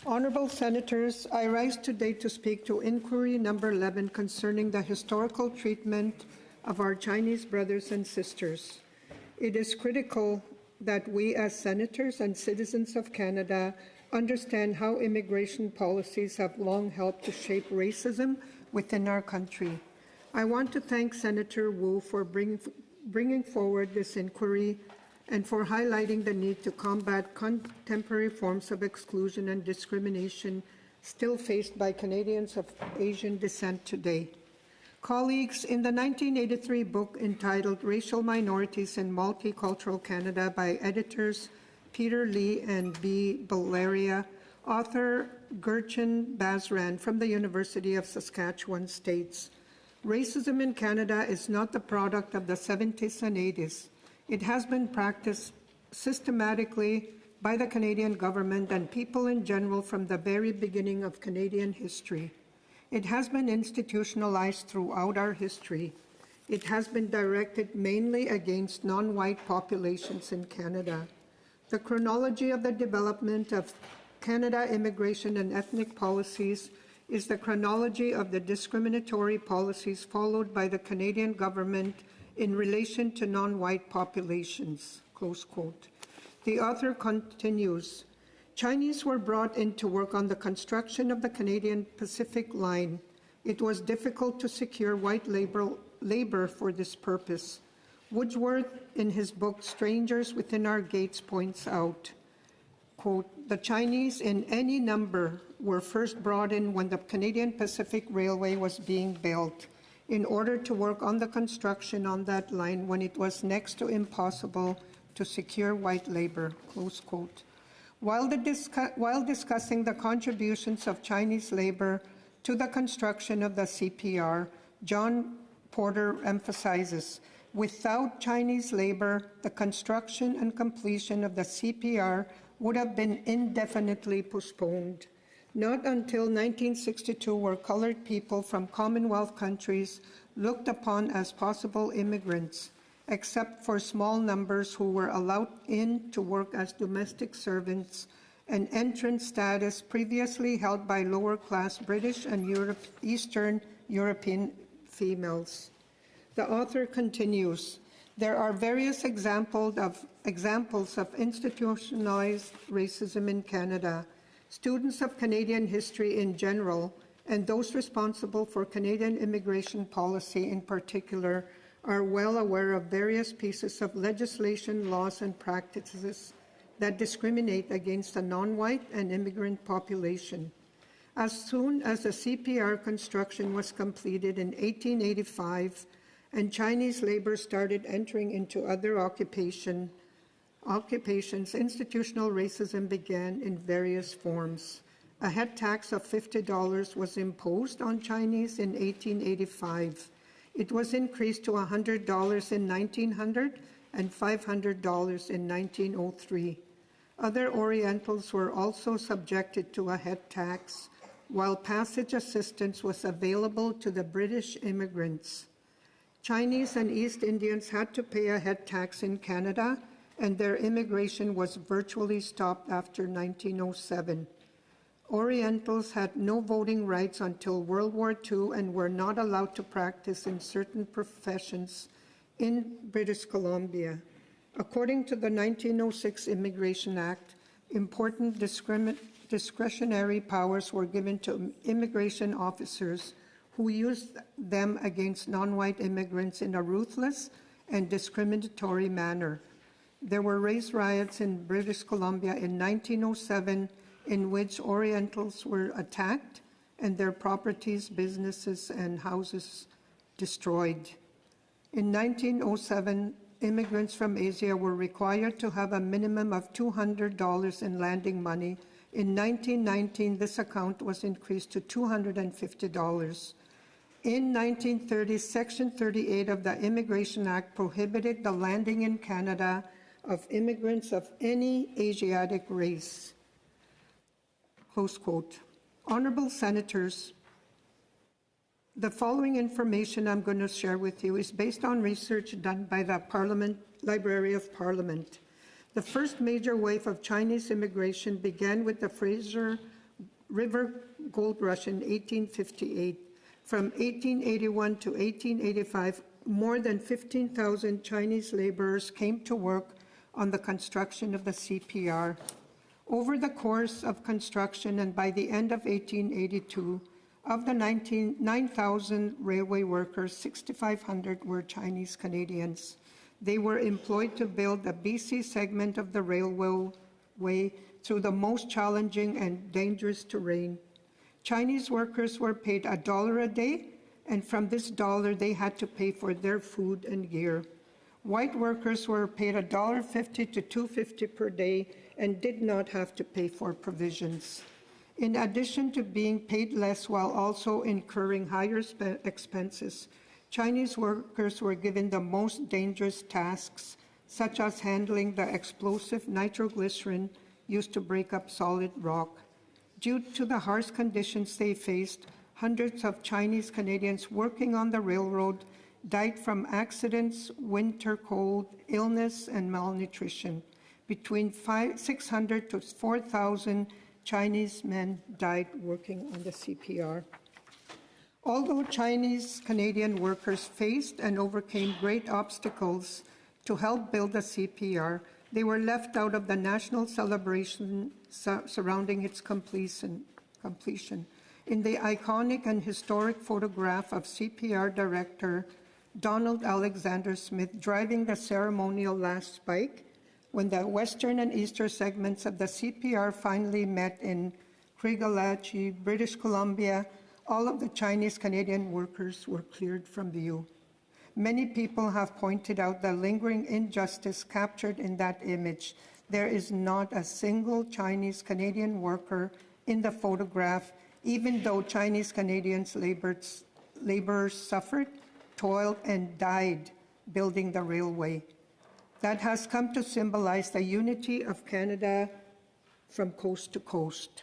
Honorable Senators, I rise today to speak to inquiry number 11 concerning the historical treatment of our Chinese brothers and sisters. It is critical that we as senators and citizens of Canada understand how immigration policies have long helped to shape racism within our country. I want to thank Senator Wu for bringing forward this inquiry and for highlighting the need to combat contemporary forms of exclusion and discrimination still faced by Canadians of Asian descent today. Colleagues, in the 1983 book entitled Racial Minorities in Multicultural Canada by editors Peter Lee and B. Baleria, author Gurchan Basran from the University of Saskatchewan states, "Racism in Canada is not the product of the 70s and 80s. It has been practiced systematically by the Canadian government and people in general from the very beginning of Canadian history. It has been institutionalized throughout our history. It has been directed mainly against non-white populations in Canada. The chronology of the development of Canada immigration and ethnic policies is the chronology of the discriminatory policies followed by the Canadian government in relation to non-white populations," close quote. The author continues, "Chinese were brought in to work on the construction of the Canadian Pacific Line. It was difficult to secure white labor for this purpose. Wordsworth, in his book Strangers Within Our Gates, points out, quote, the Chinese in any number were first brought in when the Canadian Pacific Railway was being built in order to work on the construction on that line when it was next to impossible to secure white labor," close quote. While discussing the contributions of Chinese labor to the construction of the CPR, John Porter emphasizes, without Chinese labor, the construction and completion of the CPR would have been indefinitely postponed. Not until 1962 were colored people from Commonwealth countries looked upon as possible immigrants, except for small numbers who were allowed in to work as domestic servants, an entrance status previously held by lower-class British and Eastern European females. The author continues, "There are various examples of institutionalized racism in Canada. Students of Canadian history in general, and those responsible for Canadian immigration policy in particular, are well aware of various pieces of legislation, laws, and practices that discriminate against the non-white and immigrant population. As soon as the CPR construction was completed in 1885 and Chinese labor started entering into other occupations, institutional racism began in various forms. A head tax of $50 was imposed on Chinese in 1885. It was increased to $100 in 1900 and $500 in 1903. Other Orientals were also subjected to a head tax, while passage assistance was available to the British immigrants. Chinese and East Indians had to pay a head tax in Canada, and their immigration was virtually stopped after 1907. Orientals had no voting rights until World War II and were not allowed to practice in certain professions in British Columbia. According to the 1906 Immigration Act, important discretionary powers were given to immigration officers who used them against non-white immigrants in a ruthless and discriminatory manner. There were race riots in British Columbia in 1907 in which Orientals were attacked and their properties, businesses, and houses destroyed. In 1907, immigrants from Asia were required to have a minimum of $200 in landing money. In 1919, this amount was increased to $250. In 1930, Section 38 of the Immigration Act prohibited the landing in Canada of immigrants of any Asiatic race. Close quote. Honorable Senators, the following information I'm going to share with you is based on research done by the Library of Parliament. The first major wave of Chinese immigration began with the Fraser River Gold Rush in 1858. From 1881 to 1885, more than 15,000 Chinese laborers came to work on the construction of the CPR. Over the course of construction and by the end of 1882, of the 9,000 railway workers, 6,500 were Chinese Canadians. They were employed to build the BC segment of the railway through the most challenging and dangerous terrain. Chinese workers were paid $1 a day, and from this dollar they had to pay for their food and gear. White workers were paid $1.50 to $2.50 per day and did not have to pay for provisions. In addition to being paid less while also incurring higher expenses, Chinese workers were given the most dangerous tasks, such as handling the explosive nitroglycerin used to break up solid rock. Due to the harsh conditions they faced, hundreds of Chinese Canadians working on the railroad died from accidents, winter cold, illness, and malnutrition. Between 600 to 4,000 Chinese men died working on the CPR. Although Chinese Canadian workers faced and overcame great obstacles to help build the CPR, they were left out of the national celebration surrounding its completion. In the iconic and historic photograph of CPR director Donald Alexander Smith driving the ceremonial last spike, when the western and eastern segments of the CPR finally met in Craigielachi, British Columbia, all of the Chinese Canadian workers were cleared from view. Many people have pointed out the lingering injustice captured in that image. There is not a single Chinese Canadian worker in the photograph, even though Chinese Canadians laborers suffered, toiled, and died building the railway. That has come to symbolize the unity of Canada from coast to coast.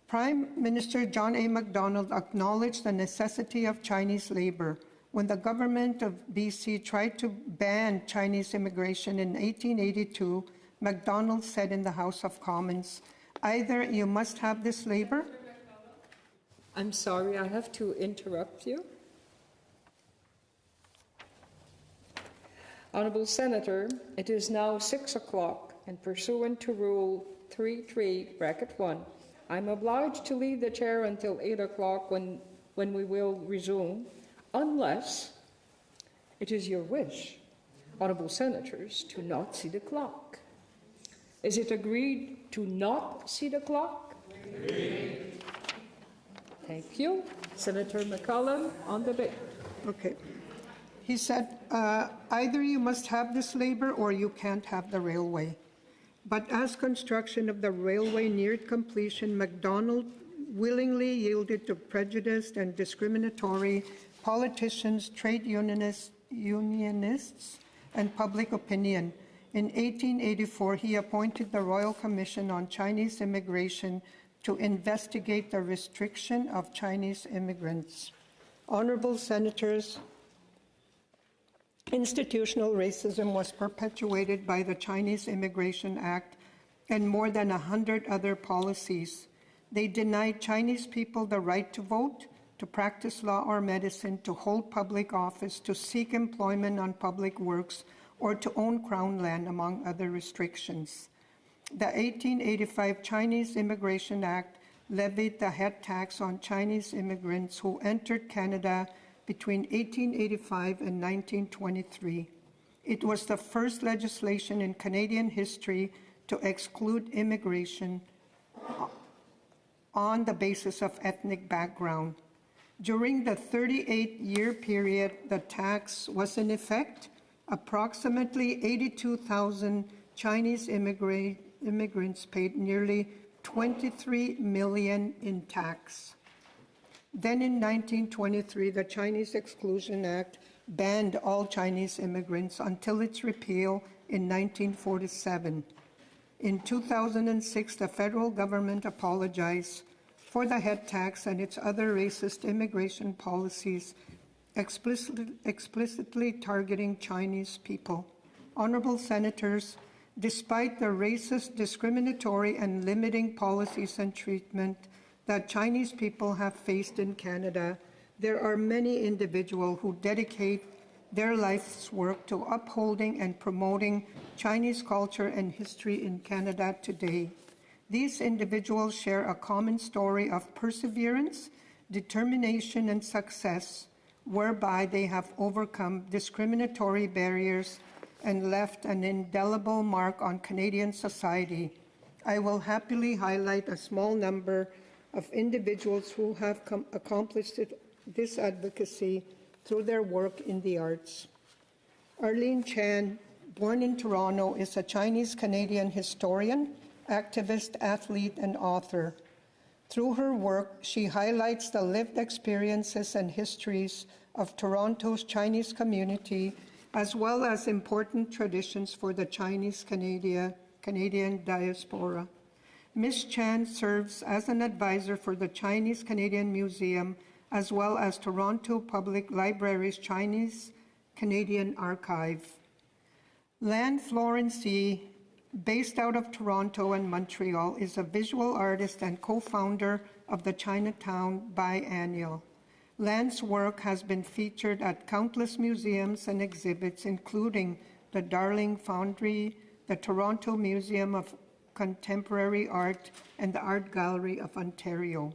Prime Minister John A. Macdonald acknowledged the necessity of Chinese labor. When the government of BC tried to ban Chinese immigration in 1882, Macdonald said in the House of Commons, "Either you must have this labor." I'm sorry, I have to interrupt you. Honourable Senator, it is now 6 o'clock, and pursuant to Rule 3(3)(1), I'm obliged to leave the chair until 8 o'clock when we will resume, unless it is your wish, Honourable Senators, to not see the clock. Is it agreed to not see the clock? Agreed. Thank you. Senator McCallum on the bill. Okay. He said, either you must have this labor or you can't have the railway. But as construction of the railway neared completion, Macdonald willingly yielded to prejudiced and discriminatory politicians, trade unionists, and public opinion. In 1884, he appointed the Royal Commission on Chinese Immigration to investigate the restriction of Chinese immigrants. Honourable Senators, institutional racism was perpetuated by the Chinese Exclusion Act and more than 100 other policies. They denied Chinese people the right to vote, to practice law or medicine, to hold public office, to seek employment on public works, or to own crown land, among other restrictions. The 1885 Chinese Immigration Act levied the head tax on Chinese immigrants who entered Canada between 1885 and 1923. It was the first legislation in Canadian history to exclude immigration on the basis of ethnic background. During the 38-year period the tax was in effect, approximately 82,000 Chinese immigrants paid nearly $23 million in tax. Then in 1923, the Chinese Exclusion Act banned all Chinese immigrants until its repeal in 1947. In 2006, the federal government apologized for the head tax and its other racist immigration policies, explicitly targeting Chinese people. Honourable Senators, despite the racist, discriminatory, and limiting policies and treatment, that Chinese people have faced in Canada, there are many individuals who dedicate their life's work to upholding and promoting Chinese culture and history in Canada today. These individuals share a common story of perseverance, determination, and success, whereby they have overcome discriminatory barriers and left an indelible mark on Canadian society. I will happily highlight a small number of individuals who have accomplished this advocacy through their work in the arts. Arlene Chan, born in Toronto, is a Chinese-Canadian historian, activist, athlete, and author. Through her work, she highlights the lived experiences and histories of Toronto's Chinese community, as well as important traditions for the Chinese-Canadian diaspora. Ms. Chan serves as an advisor for the Chinese-Canadian Museum, as well as Toronto Public Library's Chinese-Canadian Archive. Lan Florency, based out of Toronto and Montreal, is a visual artist and co-founder of the Chinatown Biennial. Lan's work has been featured at countless museums and exhibits, including the Darling Foundry, the Toronto Museum of Contemporary Art, and the Art Gallery of Ontario.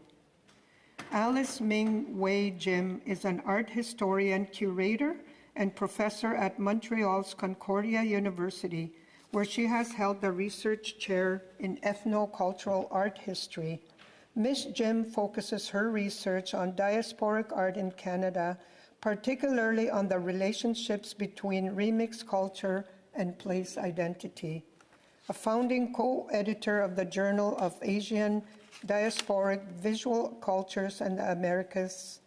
Alice Ming Wei Jim is an art historian, curator, and professor at Montreal's Concordia University, where she has held the research chair in ethnocultural art history. Ms. Jim focuses her research on diasporic art in Canada, particularly on the relationships between remix culture and place identity. A founding co-editor of the Journal of Asian Diasporic Visual Cultures and the Americas,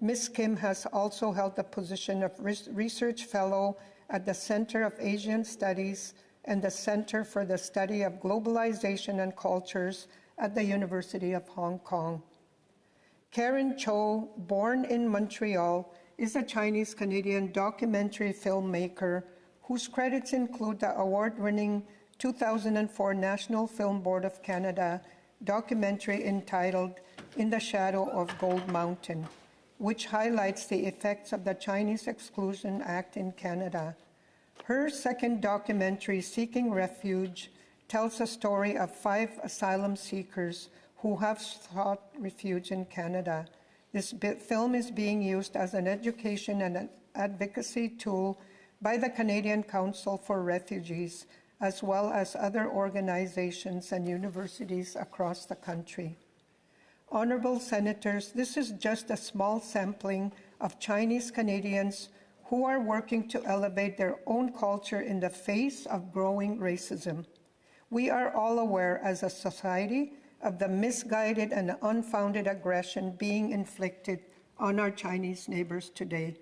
Ms. Kim has also held the position of research fellow at the Center of Asian Studies and the Center for the Study of Globalization and Cultures at the University of Hong Kong. Karen Cho, born in Montreal, is a Chinese-Canadian documentary filmmaker whose credits include the award-winning 2004 National Film Board of Canada documentary entitled In the Shadow of Gold Mountain, which highlights the effects of the Chinese Exclusion Act in Canada. Her second documentary, Seeking Refuge, tells a story of 5 asylum seekers who have sought refuge in Canada. This film is being used as an education and an advocacy tool by the Canadian Council for Refugees, as well as other organizations and universities across the country. Honorable Senators, this is just a small sampling of Chinese Canadians who are working to elevate their own culture in the face of growing racism. We are all aware as a society of the misguided and unfounded aggression being inflicted on our Chinese neighbors today.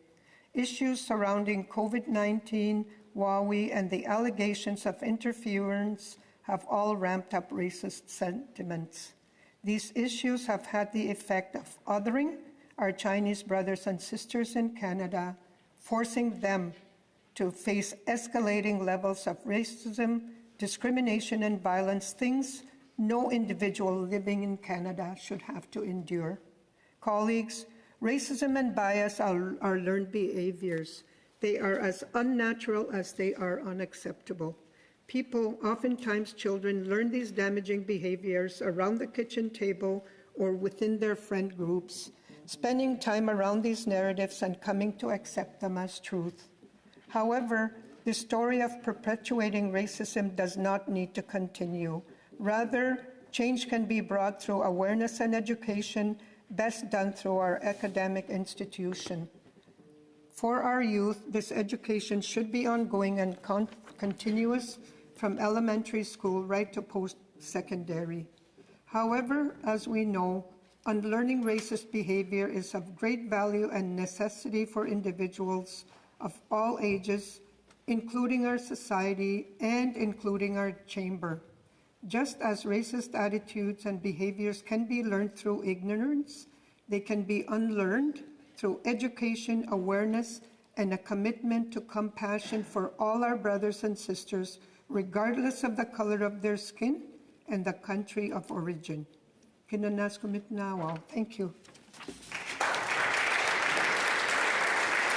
Issues surrounding COVID-19, Huawei, and the allegations of interference have all ramped up racist sentiments. These issues have had the effect of othering our Chinese brothers and sisters in Canada, forcing them to face escalating levels of racism, discrimination, and violence, things no individual living in Canada should have to endure. Colleagues, racism and bias are learned behaviors. They are as unnatural as they are unacceptable. People, oftentimes children, learn these damaging behaviors around the kitchen table or within their friend groups, spending time around these narratives and coming to accept them as truth. However, the story of perpetuating racism does not need to continue. Rather, change can be brought through awareness and education, best done through our academic institution. For our youth, this education should be ongoing and continuous from elementary school right to post-secondary. However, as we know, unlearning racist behavior is of great value and necessity for individuals of all ages, including our society and including our chamber. Just as racist attitudes and behaviors can be learned through ignorance, they can be unlearned through education, awareness, and a commitment to compassion for all our brothers and sisters, regardless of the color of their skin and the country of origin. Kinanas kumit nawal. Thank you.